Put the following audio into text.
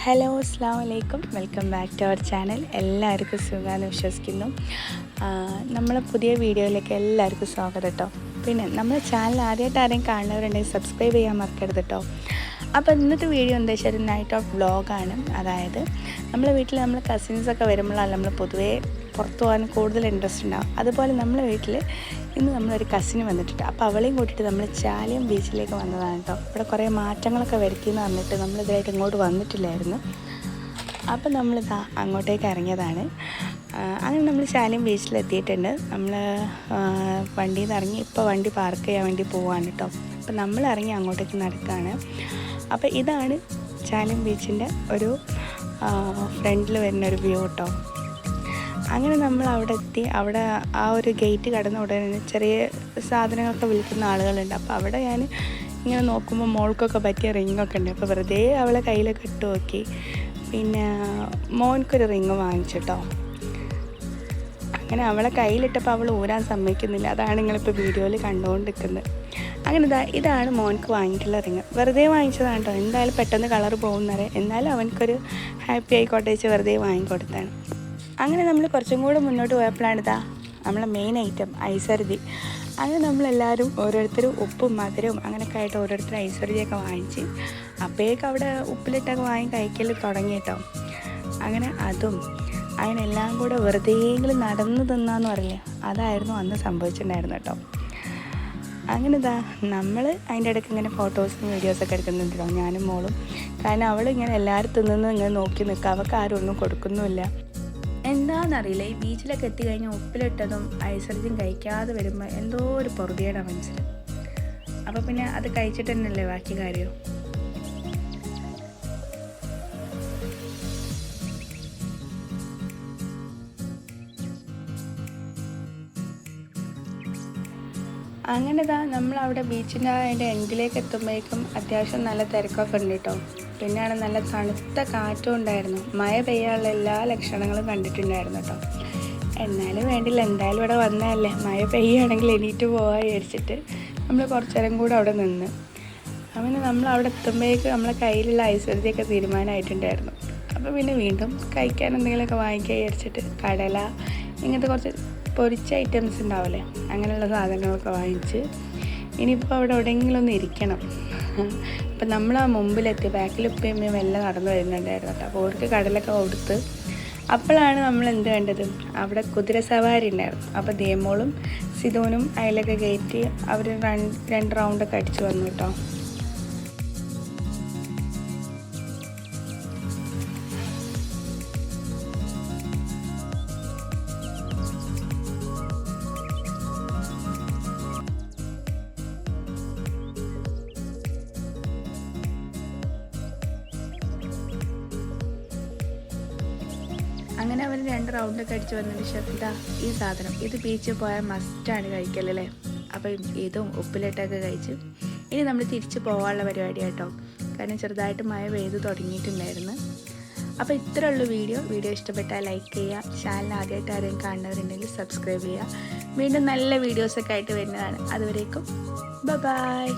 Hello അസ്സലാമു അലൈക്കും, welcome back to our channel. എല്ലാവർക്കും സുഖമാണെന്ന് വിശ്വസിക്കുന്നു. നമ്മളെ പുതിയ വീഡിയോയിലേക്ക് എല്ലാവർക്കും സ്വാഗതം കേട്ടോ. പിന്നെ നമ്മുടെ ചാനൽ ആദ്യമായിട്ട് ആരെയും കാണുന്നവരുണ്ടെങ്കിൽ സബ്സ്ക്രൈബ് ചെയ്യാൻ മറക്കരുത് കേട്ടോ. അപ്പോൾ ഇന്നത്തെ വീഡിയോ എന്താ വെച്ചാൽ ഒരു നൈറ്റ് ഔട്ട് വ്ളോഗാണ്. അതായത് നമ്മളെ വീട്ടിൽ നമ്മൾ കസിൻസൊക്കെ വരുമ്പോഴാണ് നമ്മൾ പൊതുവേ പുറത്ത് പോകാൻ കൂടുതൽ ഇൻട്രസ്റ്റ് ഉണ്ടാകും. അതുപോലെ നമ്മളെ വീട്ടിൽ ഇന്ന് നമ്മളൊരു കസിന് വന്നിട്ടുണ്ട്. അപ്പോൾ അവളെയും കൂട്ടിയിട്ട് നമ്മൾ ചാലിയം ബീച്ചിലേക്ക് വന്നതാണ് കേട്ടോ. ഇവിടെ കുറേ മാറ്റങ്ങളൊക്കെ വരുത്തിയെന്ന് പറഞ്ഞിട്ട് നമ്മളിതായിട്ട് ഇങ്ങോട്ട് വന്നിട്ടില്ലായിരുന്നു. അപ്പോൾ നമ്മളിതാ അങ്ങോട്ടേക്ക് ഇറങ്ങിയതാണ്. അങ്ങനെ നമ്മൾ ചാലിയം ബീച്ചിലെത്തിയിട്ടുണ്ട്. നമ്മൾ വണ്ടിയിൽ നിന്ന് ഇറങ്ങി ഇപ്പോൾ വണ്ടി പാർക്ക് ചെയ്യാൻ വേണ്ടി പോവാണ് കേട്ടോ. അപ്പോൾ നമ്മൾ ഇറങ്ങി അങ്ങോട്ടേക്ക് നടക്കുകയാണ്. അപ്പോൾ ഇതാണ് ചാലിയം ബീച്ചിൻ്റെ ഒരു ഫ്രണ്ടിൽ വരുന്നൊരു വ്യൂ കേട്ടോ. അങ്ങനെ നമ്മൾ അവിടെ എത്തി. അവിടെ ആ ഒരു ഗേറ്റ് കടന്ന ഉടനെ ചെറിയ സാധനങ്ങളൊക്കെ വിൽക്കുന്ന ആളുകളുണ്ട്. അപ്പോൾ അവിടെ ഞാൻ ഇങ്ങനെ നോക്കുമ്പോൾ മോൾക്കൊക്കെ പറ്റിയ റിങ്ങൊക്കെ ഉണ്ട്. അപ്പോൾ വെറുതെ അവളെ കയ്യിലൊക്കെ ഇട്ട് നോക്കി. പിന്നെ മോൻക്കൊരു റിങ് വാങ്ങിച്ചിട്ടോ. അങ്ങനെ അവളെ കയ്യിലിട്ടപ്പോൾ അവൾ ഊരാൻ സമ്മതിക്കുന്നില്ല. അതാണ് നിങ്ങളിപ്പോൾ വീഡിയോയിൽ കണ്ടുകൊണ്ടിരിക്കുന്നത്. അങ്ങനെ ഇതാണ് മോൻക്ക് വാങ്ങിയിട്ടുള്ള റിങ്. വെറുതെ വാങ്ങിച്ചതാണ് കേട്ടോ. എന്തായാലും പെട്ടെന്ന് കളർ പോകുന്നവരെ, എന്നാലും അവനക്കൊരു ഹാപ്പി ആയിക്കോട്ടെ വെച്ച് വെറുതെ വാങ്ങിക്കൊടുത്താണ്. അങ്ങനെ നമ്മൾ കുറച്ചും കൂടെ മുന്നോട്ട് പോയപ്പോഴാണ് നമ്മളെ മെയിൻ ഐറ്റം ഐസർദി. അങ്ങനെ നമ്മളെല്ലാവരും ഓരോരുത്തരും ഉപ്പും മധുരവും അങ്ങനെയൊക്കെ ആയിട്ട് ഓരോരുത്തർ ഐസർദിയൊക്കെ വാങ്ങിച്ച് അപ്പോഴേക്ക് അവിടെ ഉപ്പിലിട്ടൊക്കെ വാങ്ങി കഴിക്കൽ തുടങ്ങി കേട്ടോ. അങ്ങനെ അതും അങ്ങനെ എല്ലാം കൂടെ വെറുതെയെങ്കിലും നടന്നു തിന്നാന്ന് പറയില്ലേ, അതായിരുന്നു അന്ന് സംഭവിച്ചിട്ടുണ്ടായിരുന്നു കേട്ടോ. അങ്ങനെ നമ്മൾ അതിൻ്റെ ഇടയ്ക്ക് ഇങ്ങനെ ഫോട്ടോസും വീഡിയോസൊക്കെ എടുക്കുന്നുണ്ടല്ലോ, ഞാനും മോളും. കാരണം അവൾ ഇങ്ങനെ എല്ലാവരും തിന്നുന്നത് ഇങ്ങനെ നോക്കി നിൽക്കുക. അവൾക്ക് ആരും ഒന്നും കൊടുക്കുന്നുമില്ല. എന്താണെന്നറിയില്ല, ഈ ബീച്ചിലൊക്കെ എത്തിക്കഴിഞ്ഞാൽ ഉപ്പിലിട്ടതും ഐസർജിയും കഴിക്കാതെ വരുമ്പോൾ എന്തോ ഒരു പൊറുതിയുടെ മനസ്സിൽ. അപ്പോൾ പിന്നെ അത് കഴിച്ചിട്ട് തന്നെയല്ലേ ബാക്കി കാര്യം. അങ്ങനെ നമ്മളവിടെ ബീച്ചിൻ്റെ അതിൻ്റെ എൻഡിലേക്ക് എത്തുമ്പോഴേക്കും അത്യാവശ്യം നല്ല തിരക്കൊക്കെ ഉണ്ട് കേട്ടോ. പിന്നെയാണ് നല്ല തണുത്ത കാറ്റും ഉണ്ടായിരുന്നു. മഴ പെയ്യാനുള്ള എല്ലാ ലക്ഷണങ്ങളും കണ്ടിട്ടുണ്ടായിരുന്നു കേട്ടോ. എന്നാലും വേണ്ടില്ല, എന്തായാലും ഇവിടെ വന്നതല്ലേ, മഴ പെയ്യുകയാണെങ്കിൽ എണീറ്റ് പോകാൻ വിചാരിച്ചിട്ട് നമ്മൾ കുറച്ചു നേരം കൂടെ അവിടെ നിന്ന്. അങ്ങനെ നമ്മൾ അവിടെ എത്തുമ്പോഴേക്കും നമ്മളെ കയ്യിലുള്ള ഐശ്വര്യയൊക്കെ തീരുമാനമായിട്ടുണ്ടായിരുന്നു. അപ്പോൾ പിന്നെ വീണ്ടും കഴിക്കാൻ എന്തെങ്കിലുമൊക്കെ വാങ്ങിക്കാൻ വിചാരിച്ചിട്ട് കടല ഇങ്ങനത്തെ കുറച്ച് പൊരിച്ച ഐറ്റംസ് ഉണ്ടാവില്ലേ, അങ്ങനെയുള്ള സാധനങ്ങളൊക്കെ വാങ്ങിച്ച് ഇനിയിപ്പോൾ അവിടെ എവിടെയെങ്കിലും ഒന്ന് ഇരിക്കണം. അപ്പം നമ്മൾ ആ മുമ്പിലെത്തി. ബാക്കിൽ ഉപ്പയമ്മയും എല്ലാം നടന്നു വരുന്നുണ്ടായിരുന്നു കേട്ടോ. അപ്പോൾ അവർക്ക് കടലൊക്കെ കൊടുത്ത് അപ്പോഴാണ് നമ്മൾ എന്ത് കണ്ടത്, അവിടെ കുതിര സവാരി ഉണ്ടായിരുന്നു. അപ്പോൾ ദേമോളും സിധുവിനും അതിലൊക്കെ കയറ്റി അവർ 2 റൗണ്ടൊക്കെ അടിച്ച് വന്നു കേട്ടോ. അങ്ങനെ അവർ 2 റൗണ്ടൊക്കെ അടിച്ച് വന്നതിന് ശേഷം ഈ സാധനം ഇത് ബീച്ചിൽ പോയാൽ മസ്റ്റാണ് കഴിക്കലല്ലേ. അപ്പം ഇതും ഉപ്പിലിട്ടൊക്കെ കഴിച്ച് ഇനി നമ്മൾ തിരിച്ച് പോകാനുള്ള പരിപാടി കേട്ടോ. കാരണം ചെറുതായിട്ട് മഴ പെയ്ത് തുടങ്ങിയിട്ടുണ്ടായിരുന്നു. അപ്പോൾ ഇത്രേ ഉള്ളൂ വീഡിയോ ഇഷ്ടപ്പെട്ടാൽ ലൈക്ക് ചെയ്യുക. ചാനൽ ആദ്യമായിട്ട് ആരെയും കാണുന്നവരുണ്ടെങ്കിൽ സബ്സ്ക്രൈബ് ചെയ്യുക. വീണ്ടും നല്ല വീഡിയോസൊക്കെ ആയിട്ട് വരുന്നതാണ്. അതുവരേക്കും ബൈ.